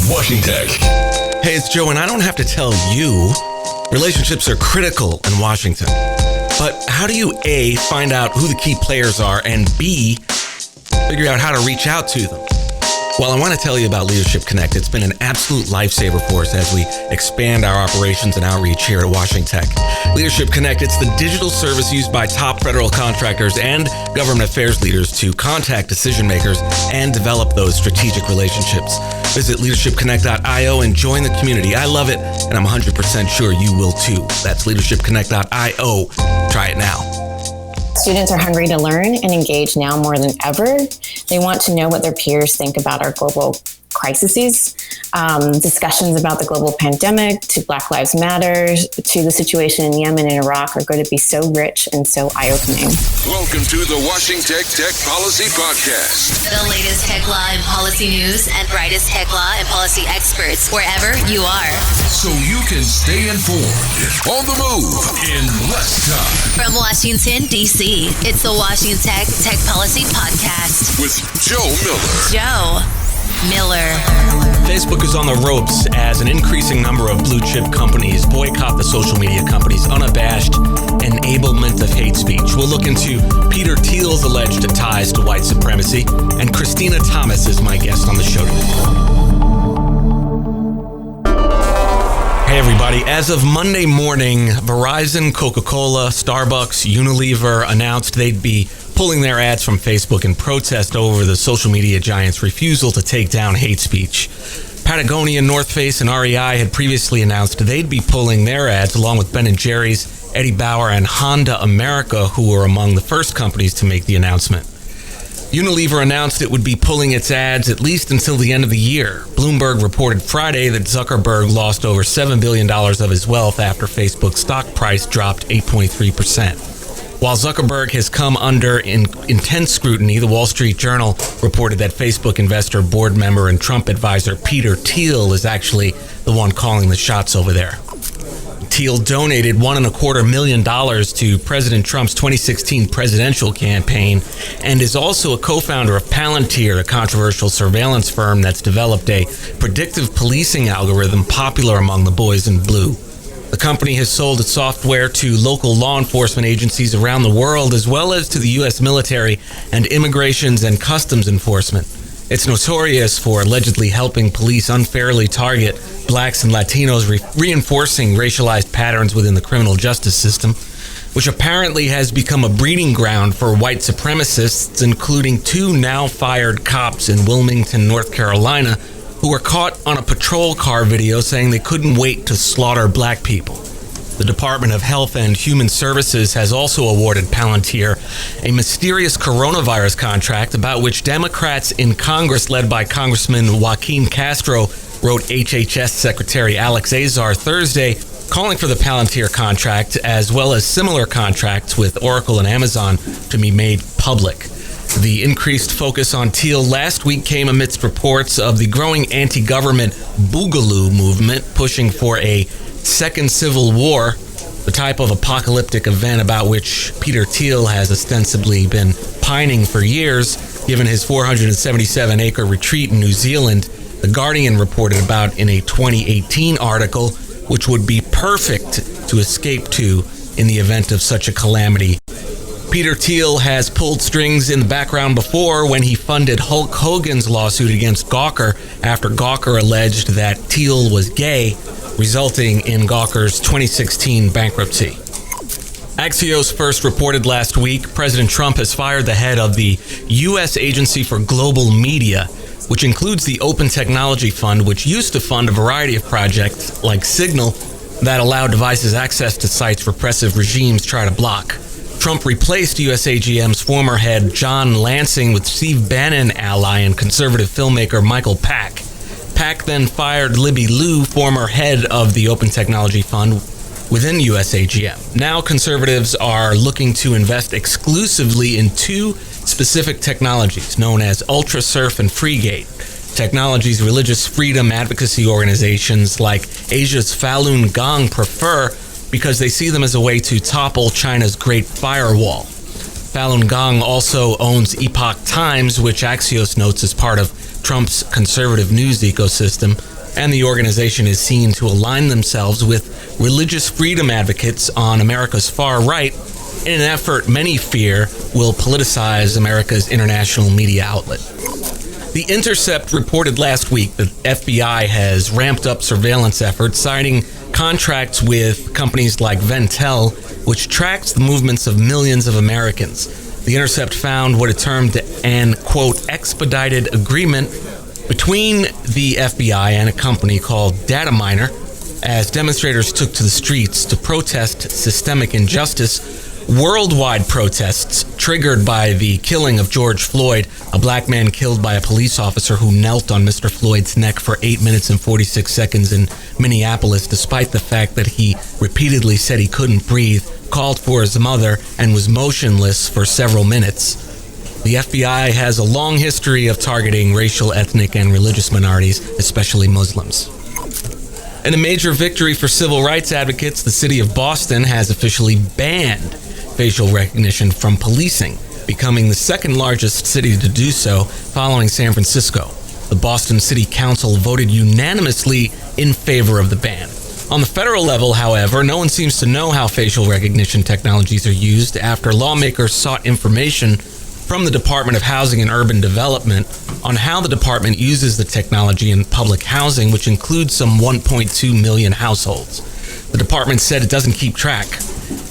WashingTECH. Hey, it's Joe, and I don't have to tell you, relationships are critical in Washington. But how do you, A, find out who the key players are, and B, figure out how to reach out to them? Well, I want to tell you about Leadership Connect. It's been an absolute lifesaver for us as we expand our operations and outreach here at WashingTECH. Leadership Connect, it's the digital service used by top federal contractors and government affairs leaders to contact decision makers and develop those strategic relationships. Visit leadershipconnect.io and join the community. I love it, and I'm 100% sure you will too. That's leadershipconnect.io. Try it now. Students are hungry to learn and engage now more than ever. They want to know what their peers think about our global crises. Discussions about the global pandemic, to Black Lives Matter, to the situation in Yemen and Iraq are going to be so rich and so eye-opening. Welcome to the WashingTECH Tech Policy Podcast. The latest tech law and policy news and brightest tech law and policy experts wherever you are. So you can stay informed, on the move, in less time. From Washington, D.C., it's the WashingTECH Tech Policy Podcast. With Joe Miller. Joe Miller. Facebook is on the ropes as an increasing number of blue chip companies boycott the social media company's unabashed enablement of hate speech. We'll look into Peter Thiel's alleged ties to white supremacy, and Christina Thomas is my guest on the show today. Hey everybody, as of Monday morning, Verizon, Coca-Cola, Starbucks, Unilever announced they'd be pulling their ads from Facebook in protest over the social media giant's refusal to take down hate speech. Patagonia, North Face, and REI had previously announced they'd be pulling their ads along with Ben & Jerry's, Eddie Bauer, and Honda America, who were among the first companies to make the announcement. Unilever announced it would be pulling its ads at least until the end of the year. Bloomberg reported Friday that Zuckerberg lost over $7 billion of his wealth after Facebook's stock price dropped 8.3%. While Zuckerberg has come under intense scrutiny, the Wall Street Journal reported that Facebook investor, board member, and Trump advisor Peter Thiel is actually the one calling the shots over there. Thiel donated $1.25 million to President Trump's 2016 presidential campaign and is also a co-founder of Palantir, a controversial surveillance firm that's developed a predictive policing algorithm popular among the boys in blue. The company has sold its software to local law enforcement agencies around the world, as well as to the U.S. military and immigrations and customs enforcement. It's notorious for allegedly helping police unfairly target blacks and Latinos, reinforcing racialized patterns within the criminal justice system, which apparently has become a breeding ground for white supremacists, including 2 now fired cops in Wilmington, North Carolina, who were caught on a patrol car video saying they couldn't wait to slaughter black people. The Department of Health and Human Services has also awarded Palantir a mysterious coronavirus contract about which Democrats in Congress, led by Congressman Joaquin Castro, wrote HHS Secretary Alex Azar Thursday, calling for the Palantir contract, as well as similar contracts with Oracle and Amazon, to be made public. The increased focus on Thiel last week came amidst reports of the growing anti-government Boogaloo movement pushing for a second civil war, the type of apocalyptic event about which Peter Thiel has ostensibly been pining for years, given his 477-acre retreat in New Zealand. The Guardian reported about in a 2018 article, which would be perfect to escape to in the event of such a calamity. Peter Thiel has pulled strings in the background before when he funded Hulk Hogan's lawsuit against Gawker after Gawker alleged that Thiel was gay, resulting in Gawker's 2016 bankruptcy. Axios first reported last week President Trump has fired the head of the U.S. Agency for Global Media, which includes the Open Technology Fund, which used to fund a variety of projects like Signal that allow devices access to sites repressive regimes try to block. Trump replaced USAGM's former head John Lansing with Steve Bannon ally and conservative filmmaker Michael Pack. Pack then fired Libby Liu, former head of the Open Technology Fund within USAGM. Now conservatives are looking to invest exclusively in 2 specific technologies known as UltraSurf and Freegate. Technologies religious freedom advocacy organizations like Asia's Falun Gong prefer because they see them as a way to topple China's Great Firewall. Falun Gong also owns Epoch Times, which Axios notes is part of Trump's conservative news ecosystem, and the organization is seen to align themselves with religious freedom advocates on America's far right in an effort many fear will politicize America's international media outlet. The Intercept reported last week that FBI has ramped up surveillance efforts, signing contracts with companies like Ventel, which tracks the movements of millions of Americans. The Intercept found what it termed an, quote, expedited agreement between the FBI and a company called Data Miner as demonstrators took to the streets to protest systemic injustice. Worldwide protests triggered by the killing of George Floyd, a black man killed by a police officer who knelt on Mr. Floyd's neck for 8 minutes and 46 seconds in Minneapolis, despite the fact that he repeatedly said he couldn't breathe, called for his mother, and was motionless for several minutes. The FBI has a long history of targeting racial, ethnic, and religious minorities, especially Muslims. In a major victory for civil rights advocates, the city of Boston has officially banned facial recognition from policing, becoming the second largest city to do so following San Francisco. The Boston City Council voted unanimously in favor of the ban. On the federal level, however, no one seems to know how facial recognition technologies are used after lawmakers sought information from the Department of Housing and Urban Development on how the department uses the technology in public housing, which includes some 1.2 million households. The department said it doesn't keep track.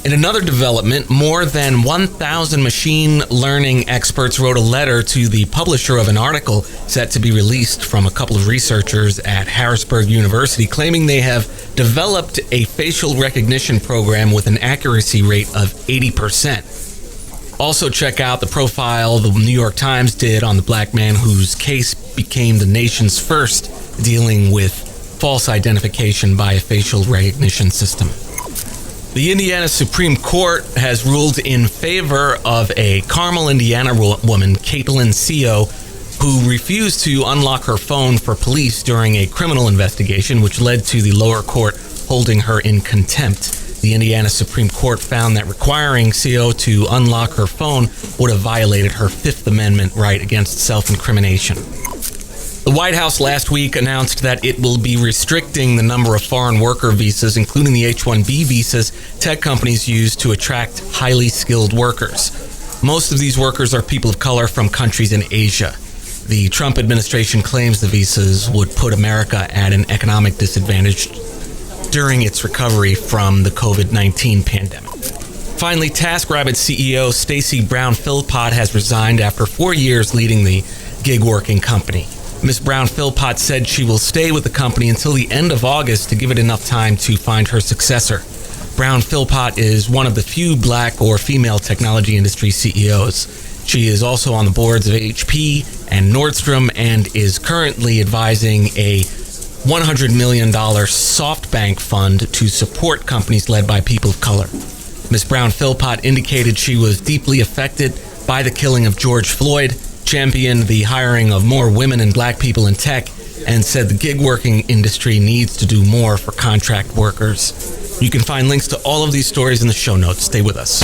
In another development, more than 1,000 machine learning experts wrote a letter to the publisher of an article set to be released from a couple of researchers at Harrisburg University, claiming they have developed a facial recognition program with an accuracy rate of 80%. Also check out the profile the New York Times did on the black man whose case became the nation's first dealing with false identification by a facial recognition system. The Indiana Supreme Court has ruled in favor of a Carmel, Indiana woman, Caitlin Seo, who refused to unlock her phone for police during a criminal investigation, which led to the lower court holding her in contempt. The Indiana Supreme Court found that requiring Seo to unlock her phone would have violated her Fifth Amendment right against self-incrimination. The White House last week announced that it will be restricting the number of foreign worker visas, including the H-1B visas, tech companies use to attract highly skilled workers. Most of these workers are people of color from countries in Asia. The Trump administration claims the visas would put America at an economic disadvantage during its recovery from the COVID-19 pandemic. Finally, TaskRabbit CEO Stacey Brown-Philpott has resigned after 4 years leading the gig-working company. Ms. Brown-Philpott said she will stay with the company until the end of August to give it enough time to find her successor. Brown-Philpott is one of the few black or female technology industry CEOs. She is also on the boards of HP and Nordstrom and is currently advising a $100 million SoftBank fund to support companies led by people of color. Ms. Brown-Philpott indicated she was deeply affected by the killing of George Floyd, championed the hiring of more women and black people in tech, and said the gig working industry needs to do more for contract workers. You can find links to all of these stories in the show notes. Stay with us.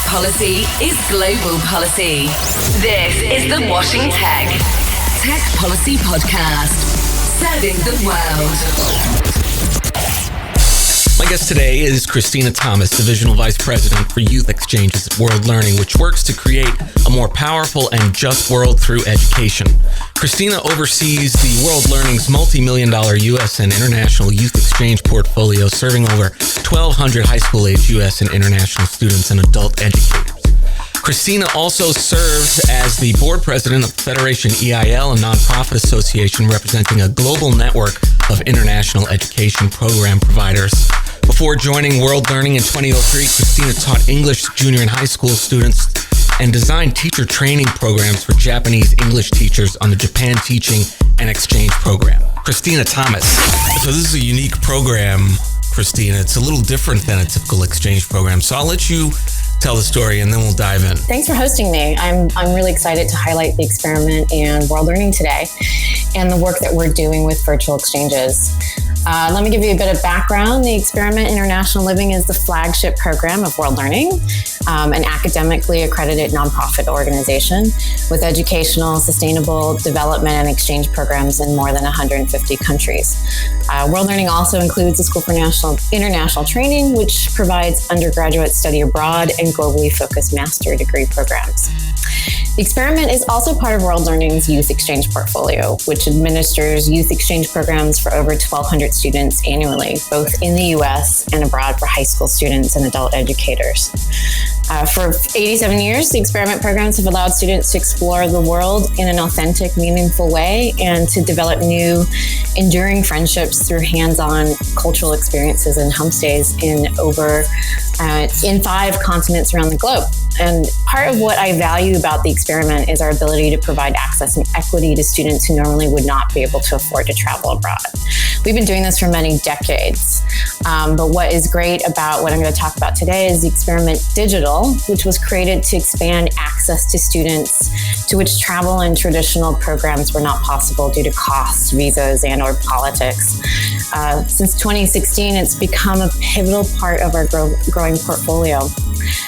Policy is global policy. This is the WashingTECH Tech Policy Podcast, serving the world. My guest today is Christina Thomas, Divisional Vice President for Youth Exchanges at World Learning, which works to create a more powerful and just world through education. Christina oversees the World Learning's multimillion-dollar U.S. and international youth exchange portfolio, serving over 1,200 high school-age U.S. and international students and adult educators. Christina also serves as the board president of Federation EIL, a nonprofit association representing a global network of international education program providers. Before joining World Learning in 2003, Christina taught English junior and high school students and designed teacher training programs for Japanese English teachers on the Japan Teaching and Exchange Program. Christina Thomas. So this is a unique program Christina. It's a little different than a typical exchange program. So I'll let you tell the story and then we'll dive in. Thanks for hosting me. I'm really excited to highlight the experiment and World Learning today and the work that we're doing with virtual exchanges. Let me give you a bit of background. The Experiment International Living is the flagship program of World Learning, an academically accredited nonprofit organization with educational, sustainable development and exchange programs in more than 150 countries. World Learning also includes the School for International Training, which provides undergraduate study abroad and globally focused master degree programs. The experiment is also part of World Learning's Youth Exchange portfolio, which administers youth exchange programs for over 1,200 students annually, both in the U.S. and abroad for high school students and adult educators. For 87 years, the experiment programs have allowed students to explore the world in an authentic, meaningful way and to develop new, enduring friendships through hands-on cultural experiences and homestays in 5 continents around the globe. And part of what I value about the experiment is our ability to provide access and equity to students who normally would not be able to afford to travel abroad. We've been doing this for many decades. But what is great about what I'm going to talk about today is the Experiment Digital, which was created to expand access to students to which travel and traditional programs were not possible due to costs, visas, and or politics. Since 2016, it's become a pivotal part of our growing portfolio.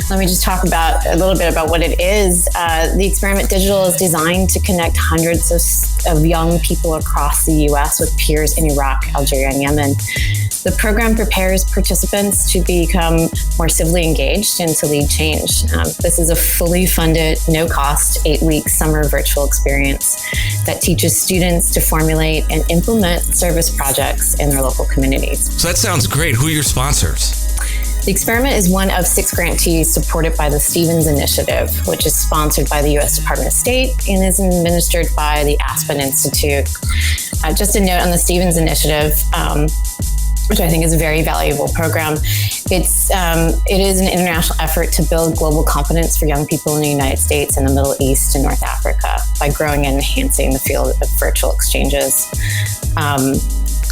Let me just talk a little bit about what it is. The Experiment Digital is designed to connect hundreds of young people across the U.S. with peers in Iraq, Algeria, and Yemen. The program prepares participants to become more civilly engaged and to lead change. This is a fully funded, no-cost, 8-week summer virtual experience that teaches students to formulate and implement service projects in their local communities. So that sounds great. Who are your sponsors? The experiment is one of 6 grantees supported by the Stevens Initiative, which is sponsored by the U.S. Department of State and is administered by the Aspen Institute. Just a note on the Stevens Initiative, which I think is a very valuable program. It is an international effort to build global competence for young people in the United States and the Middle East and North Africa by growing and enhancing the field of virtual exchanges.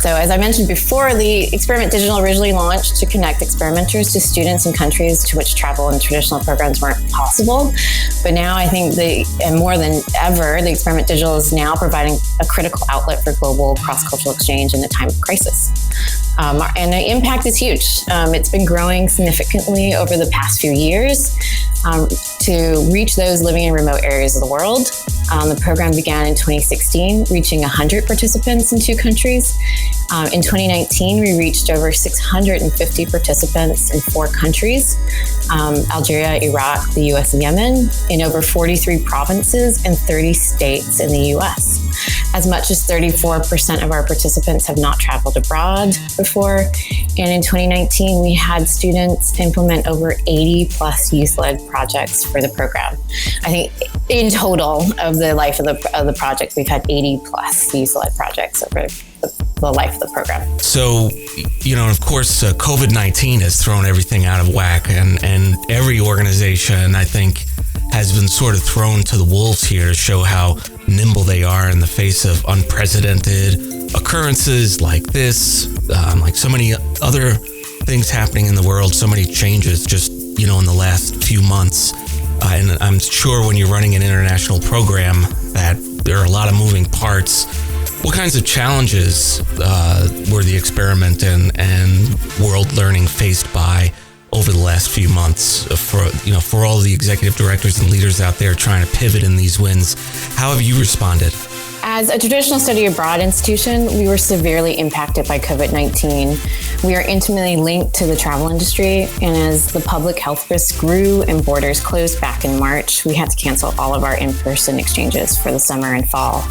So as I mentioned before, the Experiment Digital originally launched to connect experimenters to students in countries to which travel and traditional programs weren't possible. But now I think and more than ever, the Experiment Digital is now providing a critical outlet for global cross-cultural exchange in a time of crisis. And the impact is huge. It's been growing significantly over the past few years to reach those living in remote areas of the world. The program began in 2016, reaching 100 participants in 2 countries. In 2019, we reached over 650 participants in 4 countries, Algeria, Iraq, the US, and Yemen, in over 43 provinces and 30 states in the US. As much as 34% of our participants have not traveled abroad before. And in 2019, we had students implement over 80 plus youth-led projects for the program. I think in total of the life of the project, we've had 80 plus youth-led projects over the life of the program. So, of course, COVID-19 has thrown everything out of whack, and every organization, I think, has been sort of thrown to the wolves here to show how nimble they are in the face of unprecedented occurrences like this, like so many other things happening in the world, so many changes just, in the last few months. And I'm sure when you're running an international program that there are a lot of moving parts. What kinds of challenges were the experiment and World Learning faced by over the last few months for all the executive directors and leaders out there trying to pivot in these winds? How have you responded? As a traditional study abroad institution, we were severely impacted by COVID-19. We are intimately linked to the travel industry, and as the public health risk grew and borders closed back in March, we had to cancel all of our in-person exchanges for the summer and fall.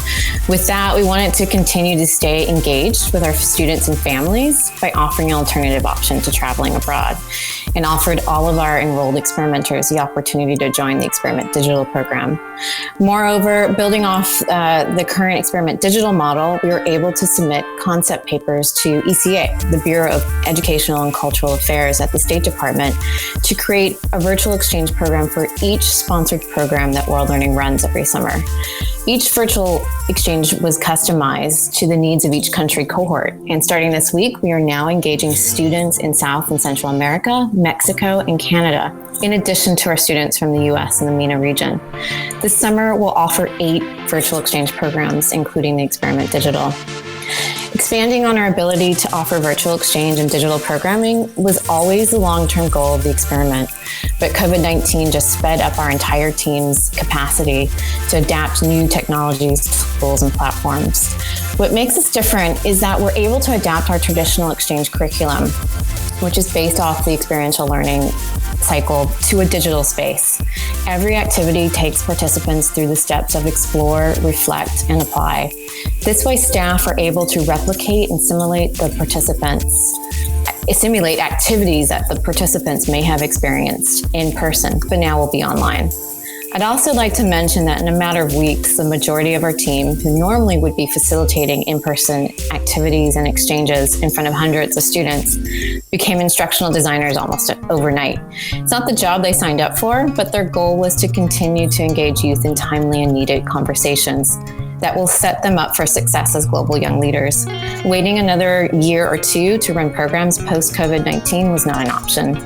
With that, we wanted to continue to stay engaged with our students and families by offering an alternative option to traveling abroad, and offered all of our enrolled experimenters the opportunity to join the Experiment Digital program. Moreover, building off the current Experiment Digital model, we were able to submit concept papers to ECA, the Bureau of Educational and Cultural Affairs at the State Department, to create a virtual exchange program for each sponsored program that World Learning runs every summer. Each virtual exchange was customized to the needs of each country cohort. And starting this week, we are now engaging students in South and Central America, Mexico, and Canada, in addition to our students from the US and the MENA region. This summer, we'll offer 8 virtual exchange programs, including the Experiment Digital. Expanding on our ability to offer virtual exchange and digital programming was always the long-term goal of the experiment, but COVID-19 just sped up our entire team's capacity to adapt new technologies, tools, and platforms. What makes us different is that we're able to adapt our traditional exchange curriculum, which is based off the experiential learning cycle, to a digital space. Every activity takes participants through the steps of explore, reflect, and apply. This way, staff are able to replicate and simulate activities that the participants may have experienced in person, but now will be online. I'd also like to mention that in a matter of weeks, the majority of our team, who normally would be facilitating in-person activities and exchanges in front of hundreds of students, became instructional designers almost overnight. It's not the job they signed up for, but their goal was to continue to engage youth in timely and needed conversations that will set them up for success as global young leaders. Waiting another year or two to run programs post-COVID-19 was not an option.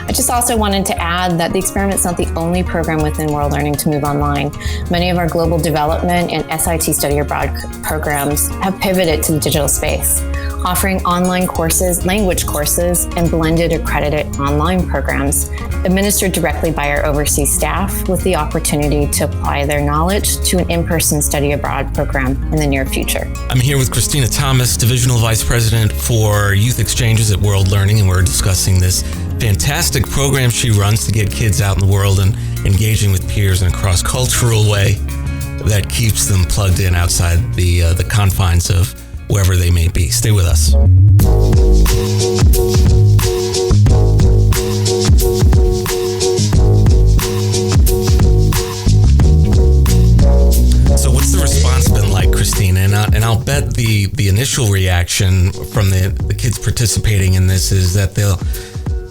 I just also wanted to add that the experiment's not the only program within World Learning to move online. Many of our global development and SIT study abroad programs have pivoted to the digital space, offering online courses, language courses, and blended accredited online programs administered directly by our overseas staff with the opportunity to apply their knowledge to an in-person study abroad program in the near future. I'm here with Christina Thomas, Divisional Vice President for Youth Exchanges at World Learning, and we're discussing this fantastic program she runs to get kids out in the world and engaging with peers in a cross-cultural way that keeps them plugged in outside the confines of wherever they may be. Stay with us. So what's the response been like, Christina? And I'll bet the initial reaction from the kids participating in this is that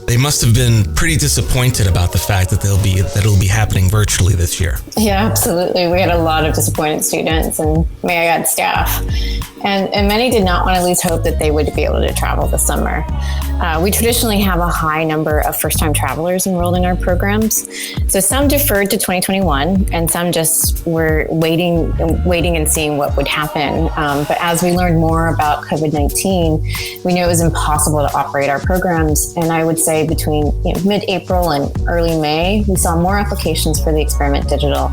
they must have been pretty disappointed about the fact that it'll be happening virtually this year. Yeah, absolutely. We had a lot of disappointed students and may I add staff. And many did not want to lose hope that they would be able to travel this summer. We traditionally have a high number of first-time travelers enrolled in our programs. So some deferred to 2021 and some just were waiting and seeing what would happen. But as we learned more about COVID-19, we knew it was impossible to operate our programs. And I would say between mid-April and early May, we saw more applications for the Experiment Digital.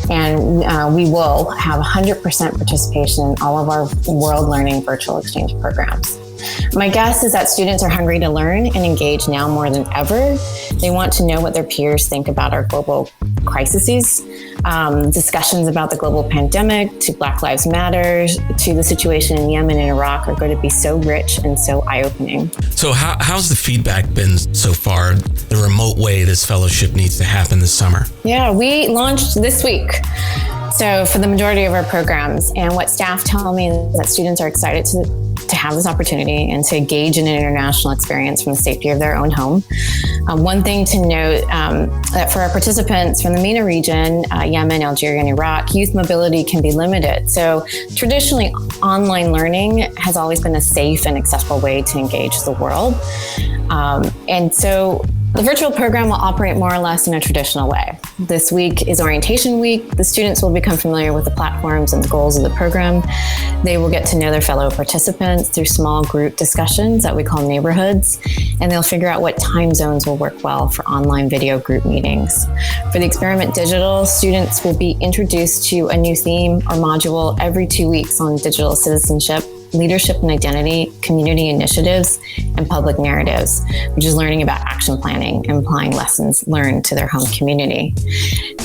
And we will have 100% participation in all of our World Learning virtual exchange programs. My guess is that students are hungry to learn and engage now more than ever. They want to know what their peers think about our global crises. Discussions about the global pandemic, to Black Lives Matter, to the situation in Yemen and Iraq are going to be so rich and so eye-opening. So how's the feedback been so far, the remote way this fellowship needs to happen this summer? Yeah, we launched this week. So for the majority of our programs, and what staff tell me is that students are excited to have this opportunity and to engage in an international experience from the safety of their own home. One thing to note that for our participants from the MENA region, Yemen, Algeria, and Iraq, youth mobility can be limited. So traditionally, online learning has always been a safe and accessible way to engage the world. And so the virtual program will operate more or less in a traditional way. This week is orientation week. The students will become familiar with the platforms and the goals of the program. They will get to know their fellow participants through small group discussions that we call neighborhoods, and they'll figure out what time zones will work well for online video group meetings. For the Experiment Digital, students will be introduced to a new theme or module every 2 weeks on digital citizenship, leadership and identity, community initiatives, and public narratives, which is learning about action planning and applying lessons learned to their home community.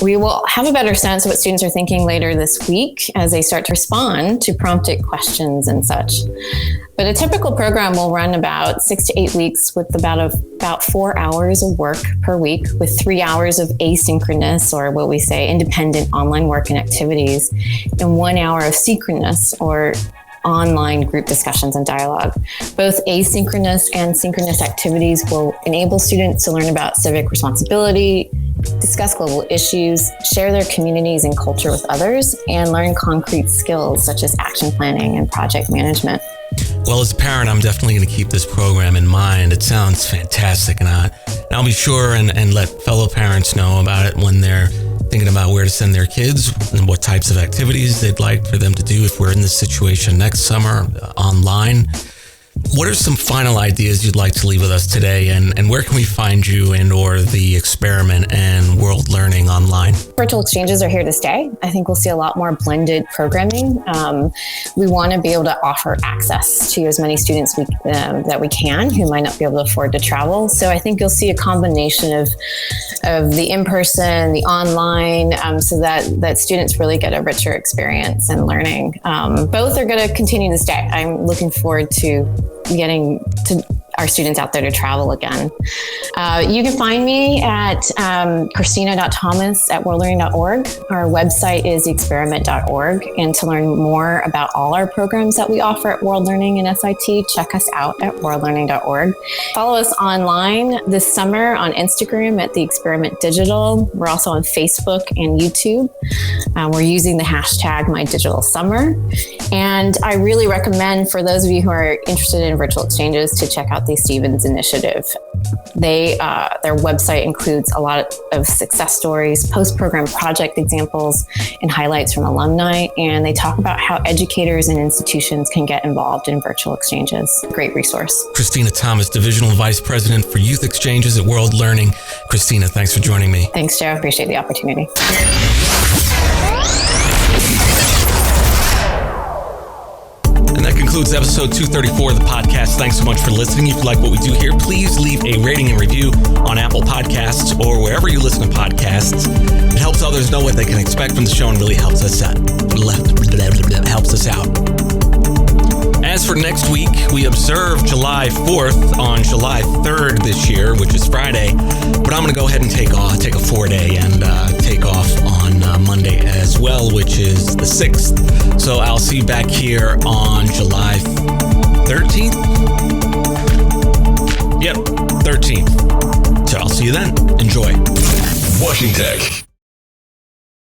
We will have a better sense of what students are thinking later this week as they start to respond to prompted questions and such. But a typical program will run about 6 to 8 weeks with about 4 hours of work per week, with 3 hours of asynchronous, or what we say independent online work and activities, and 1 hour of synchronous or online group discussions and dialogue. Both asynchronous and synchronous activities will enable students to learn about civic responsibility, discuss global issues, share their communities and culture with others, and learn concrete skills such as action planning and project management. Well, as a parent, I'm definitely going to keep this program in mind. It sounds fantastic, and I'll be sure and let fellow parents know about it when they're thinking about where to send their kids and what types of activities they'd like for them to do if we're in this situation next summer online. What are some final ideas you'd like to leave with us today, and where can we find you and or the experiment and world learning online? Virtual exchanges are here to stay. I think we'll see a lot more blended programming. We want to be able to offer access to as many students that we can who might not be able to afford to travel. So I think you'll see a combination of the in-person, the online, so that students really get a richer experience and learning. Both are going to continue to stay. I'm looking forward to getting to our students out there to travel again. You can find me at Christina.Thomas at worldlearning.org. Our website is experiment.org. And to learn more about all our programs that we offer at World Learning and SIT, check us out at worldlearning.org. Follow us online this summer on Instagram at The Experiment Digital. We're also on Facebook and YouTube. We're using the hashtag MyDigitalSummer. And I really recommend for those of you who are interested in virtual exchanges to check out the Stevens Initiative. Their website includes a lot of success stories, post-program project examples, and highlights from alumni. And they talk about how educators and institutions can get involved in virtual exchanges. Great resource. Christina Thomas, Divisional Vice President for Youth Exchanges at World Learning. Christina, thanks for joining me. Thanks, Joe. Appreciate the opportunity. And that concludes episode 234 of the podcast. Thanks so much for listening. If you like what we do here, please leave a rating and review on Apple Podcasts or wherever you listen to podcasts. It helps others know what they can expect from the show and really helps us out. As for next week, we observe July 4th on July 3rd this year, which is Friday. But I'm going to go ahead and take a 4-day and take off on Monday as well, which is the 6th. So I'll see you back here on July 13th. Yep, 13th. So I'll see you then. Enjoy. WashingTECH.